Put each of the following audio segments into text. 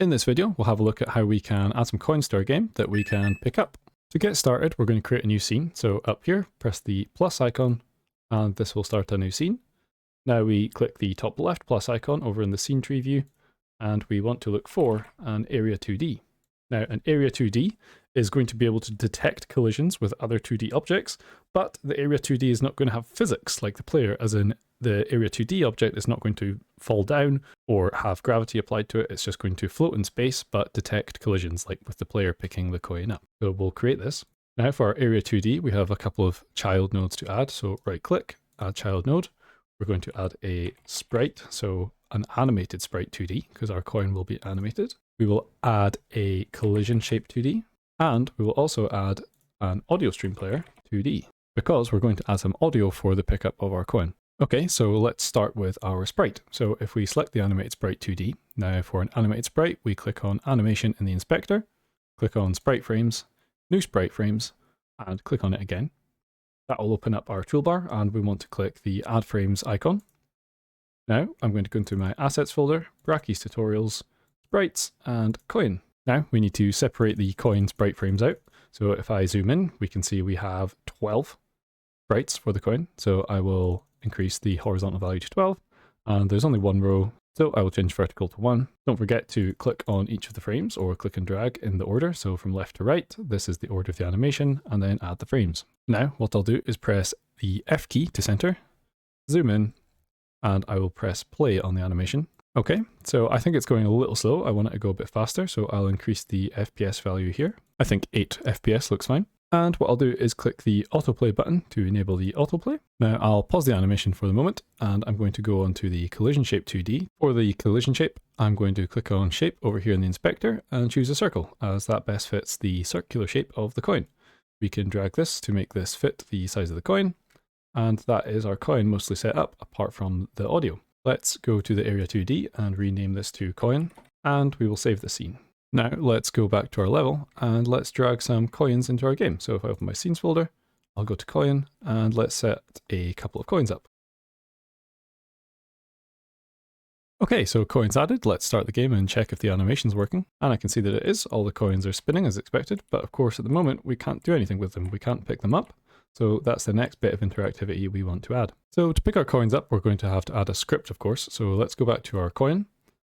In this video, we'll have a look at how we can add some coins to our game that we can pick up. To get started, we're going to create a new scene. So up here, press the plus icon, and this will start a new scene. Now we click the top left plus icon over in the scene tree view, and we want to look for an area 2D. Now, an area 2D is going to be able to detect collisions with other 2D objects, but the area 2D is not going to have physics like the player, as in the area 2D object is not going to fall down or have gravity applied to it. It's just going to float in space, but detect collisions like with the player picking the coin up. So we'll create this. Now for our area 2D, we have a couple of child nodes to add. So right click, add child node. We're going to add a sprite, so an animated sprite 2D, because our coin will be animated. We will add a collision shape 2D, and we will also add an audio stream player 2D, because we're going to add some audio for the pickup of our coin. Okay, so let's start with our sprite. So if we select the animated sprite 2D, now for an animated sprite, we click on animation in the inspector, click on sprite frames, new sprite frames, and click on it again. That will open up our toolbar, and we want to click the add frames icon. Now I'm going to go into my assets folder, Brachy's tutorials, sprites, and coin. Now we need to separate the coin sprite frames out. So if I zoom in, we can see we have 12 sprites for the coin. So I will increase the horizontal value to 12, and there's only one row, so I will change vertical to 1. Don't forget to click on each of the frames or click and drag in the order. So from left to right, this is the order of the animation, and then add the frames. Now what I'll do is press the F key to center, zoom in, and I will press play on the animation. Okay, so I think it's going a little slow. I want it to go a bit faster, so I'll increase the FPS value here. I think 8 FPS looks fine. And what I'll do is click the autoplay button to enable the autoplay. Now I'll pause the animation for the moment, and I'm going to go onto the collision shape 2D. For the collision shape, I'm going to click on shape over here in the inspector and choose a circle, as that best fits the circular shape of the coin. We can drag this to make this fit the size of the coin, and that is our coin mostly set up apart from the audio. Let's go to the area 2D and rename this to coin, and we will save the scene. Now let's go back to our level and let's drag some coins into our game. So if I open my scenes folder, I'll go to coin and let's set a couple of coins up. Okay, so coins added. Let's start the game and check if the animation's working. And I can see that it is. All the coins are spinning as expected, but of course at the moment we can't do anything with them. We can't pick them up. So that's the next bit of interactivity we want to add. So to pick our coins up, we're going to have to add a script, of course. So let's go back to our coin,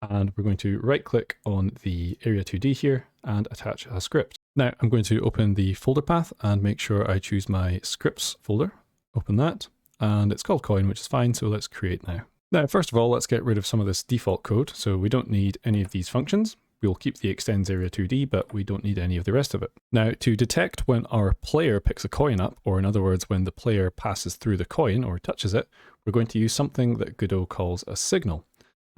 and we're going to right click on the area 2D here and attach a script. Now I'm going to open the folder path and make sure I choose my scripts folder. Open that, and it's called coin, which is fine. So let's create now. Now, first of all, let's get rid of some of this default code. So we don't need any of these functions. We'll keep the extends area 2D, but we don't need any of the rest of it. Now, to detect when our player picks a coin up, or in other words, when the player passes through the coin or touches it, we're going to use something that Godot calls a signal.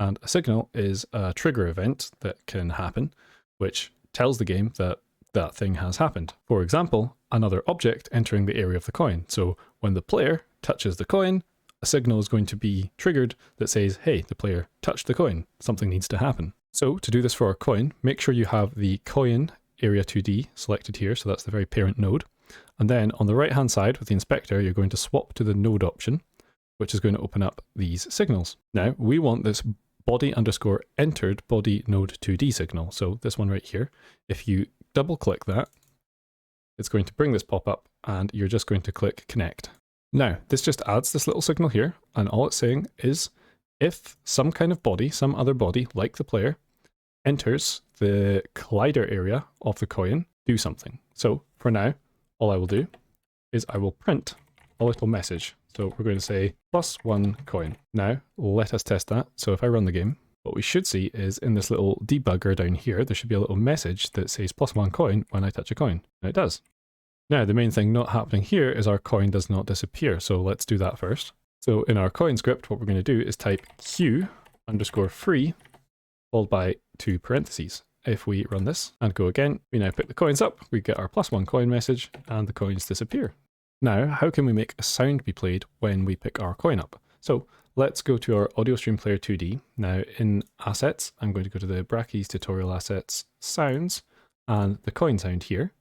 And a signal is a trigger event that can happen, which tells the game that that thing has happened. For example, another object entering the area of the coin. So when the player touches the coin, a signal is going to be triggered that says, hey, the player touched the coin. Something needs to happen. So to do this for our coin, make sure you have the coin area 2D selected here. So that's the very parent node. And then on the right hand side with the inspector, you're going to swap to the node option, which is going to open up these signals. Now we want this body underscore entered body node 2D signal. So this one right here, if you double click that, it's going to bring this pop up and you're just going to click connect. Now this just adds this little signal here, and all it's saying is if some kind of body, some other body like the player enters the collider area of the coin, do something. So for now, all I will do is I will print a little message. So we're going to say +1 coin. Now let us test that. So if I run the game, what we should see is in this little debugger down here, there should be a little message that says +1 coin when I touch a coin. And it does. Now the main thing not happening here is our coin does not disappear. So let's do that first. So in our coin script, what we're going to do is type q_free followed by 2 parentheses. If we run this and go again, we now pick the coins up, we get our +1 coin message, and the coins disappear. Now, how can we make a sound be played when we pick our coin up? So let's go to our audio stream player 2D. Now in assets, I'm going to go to the Brachy's tutorial assets sounds and the coin sound here.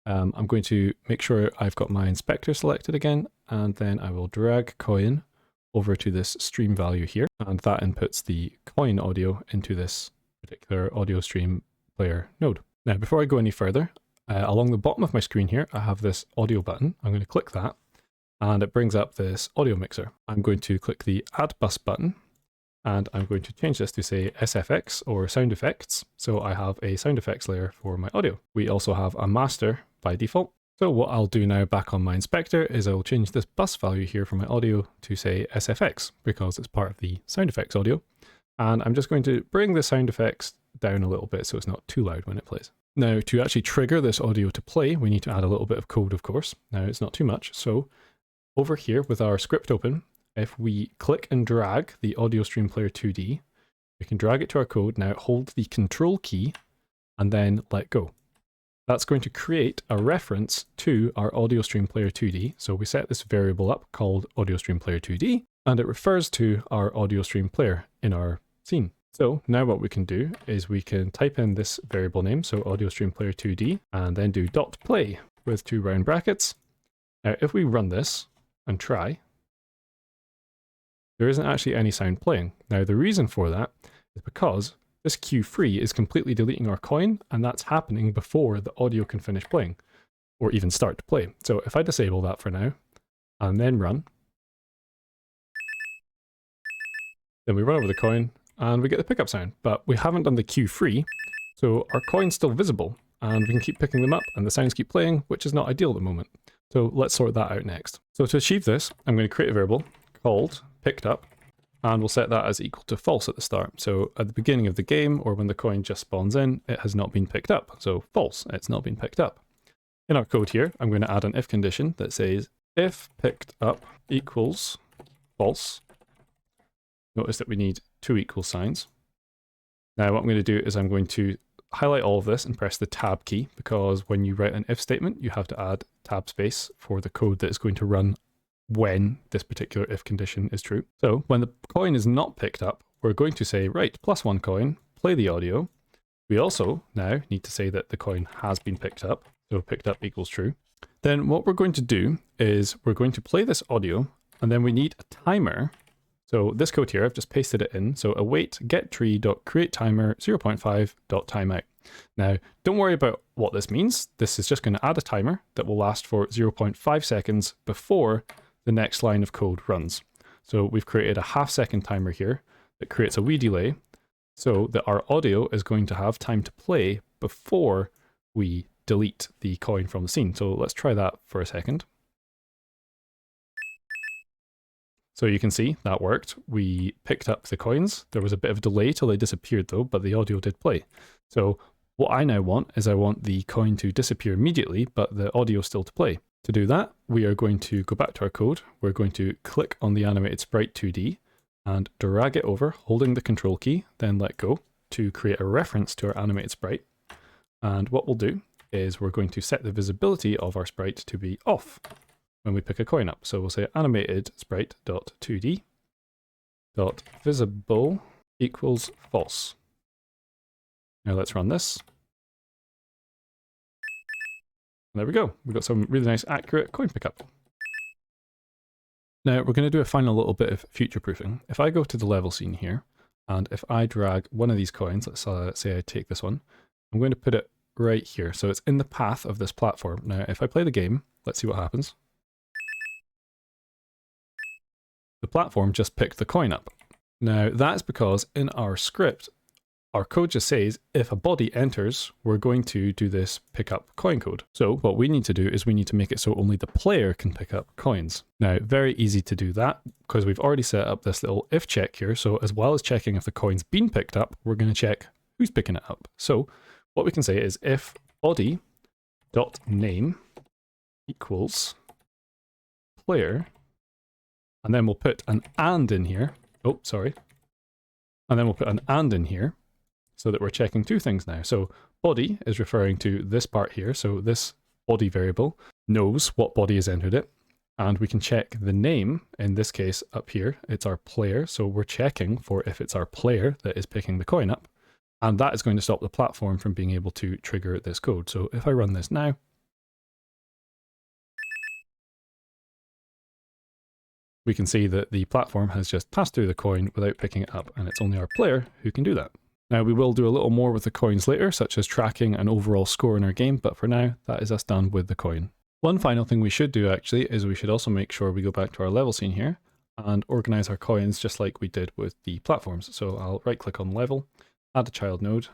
I'm going to make sure I've got my inspector selected again, and then I will drag coin over to this stream value here, and that inputs the coin audio into this particular audio stream player node. Now, before I go any further, along the bottom of my screen here, I have this audio button. I'm going to click that, and it brings up this audio mixer. I'm going to click the Add Bus button, and I'm going to change this to say SFX or sound effects. So I have a sound effects layer for my audio. We also have a master by default. So what I'll do now back on my inspector is I'll change this bus value here for my audio to say SFX because it's part of the sound effects audio. And I'm just going to bring the sound effects down a little bit so it's not too loud when it plays. Now, to actually trigger this audio to play, we need to add a little bit of code, of course. Now, it's not too much. So over here with our script open, if we click and drag the audio stream player 2D, we can drag it to our code. Now hold the control key and then let go. That's going to create a reference to our audio stream player 2D. So we set this variable up called audio stream player 2D, and it refers to our audio stream player in our scene. So now what we can do is we can type in this variable name, so audio stream player 2D, and then do .play with 2 round brackets. Now if we run this and try, there isn't actually any sound playing. Now the reason for that is because this Q3 is completely deleting our coin, and that's happening before the audio can finish playing, or even start to play. So if I disable that for now, and then run, then we run over the coin, and we get the pickup sound, but we haven't done the Q3, so our coin's still visible, and we can keep picking them up, and the sounds keep playing, which is not ideal at the moment. So let's sort that out next. So to achieve this, I'm going to create a variable called picked up, and we'll set that as equal to false at the start. So at the beginning of the game, or when the coin just spawns in, it has not been picked up. So false, it's not been picked up. In our code here, I'm going to add an if condition that says if picked up equals false. Notice that we need 2 equal signs. Now what I'm going to do is I'm going to highlight all of this and press the tab key, because when you write an if statement, you have to add tab space for the code that is going to run when this particular if condition is true. So when the coin is not picked up, we're going to say, right, +1 coin, play the audio. We also now need to say that the coin has been picked up. So picked up equals true. Then what we're going to do is we're going to play this audio, and then we need a timer. So this code here, I've just pasted it in. So await getTree.createTimer 0.5.timeout. Now, don't worry about what this means. This is just going to add a timer that will last for 0.5 seconds before the next line of code runs. So we've created a half-second timer here that creates a wee delay so that our audio is going to have time to play before we delete the coin from the scene. So let's try that for a second. So you can see that worked. We picked up the coins. There was a bit of a delay till they disappeared though, but the audio did play. So what I now want is I want the coin to disappear immediately, but the audio still to play. To do that, we are going to go back to our code. We're going to click on the animated sprite 2D and drag it over, holding the control key, then let go to create a reference to our animated sprite. And what we'll do is we're going to set the visibility of our sprite to be off when we pick a coin up. So we'll say animated sprite.2D .visible equals false. Now let's run this. And there we go. We've got some really nice accurate coin pickup. Now we're going to do a final little bit of future proofing. If I go to the level scene here, and if I drag one of these coins, let's say I take this one, I'm going to put it right here. So it's in the path of this platform. Now if I play the game, let's see what happens. The platform just picked the coin up. Now that's because in our script, our code just says if a body enters, we're going to do this pick up coin code. So what we need to do is we need to make it so only the player can pick up coins. Now, very easy to do that because we've already set up this little if check here. So as well as checking if the coin's been picked up, we're going to check who's picking it up. So what we can say is if body.name equals player, and then we'll put an and in here. Oh, sorry. And then we'll put an and in here so that we're checking 2 things now. So body is referring to this part here. So this body variable knows what body has entered it. And we can check the name, in this case up here, it's our player. So we're checking for if it's our player that is picking the coin up. And that is going to stop the platform from being able to trigger this code. So if I run this now, we can see that the platform has just passed through the coin without picking it up, and it's only our player who can do that. Now we will do a little more with the coins later, such as tracking an overall score in our game, but for now, that is us done with the coin. One final thing we should do actually is we should also make sure we go back to our level scene here and organize our coins just like we did with the platforms. So I'll right click on level, add a child node,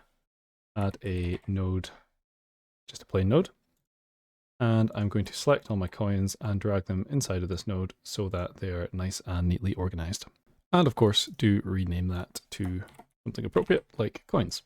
add a node, just a plain node, and I'm going to select all my coins and drag them inside of this node so that they're nice and neatly organized. And of course, do rename that to something appropriate like coins.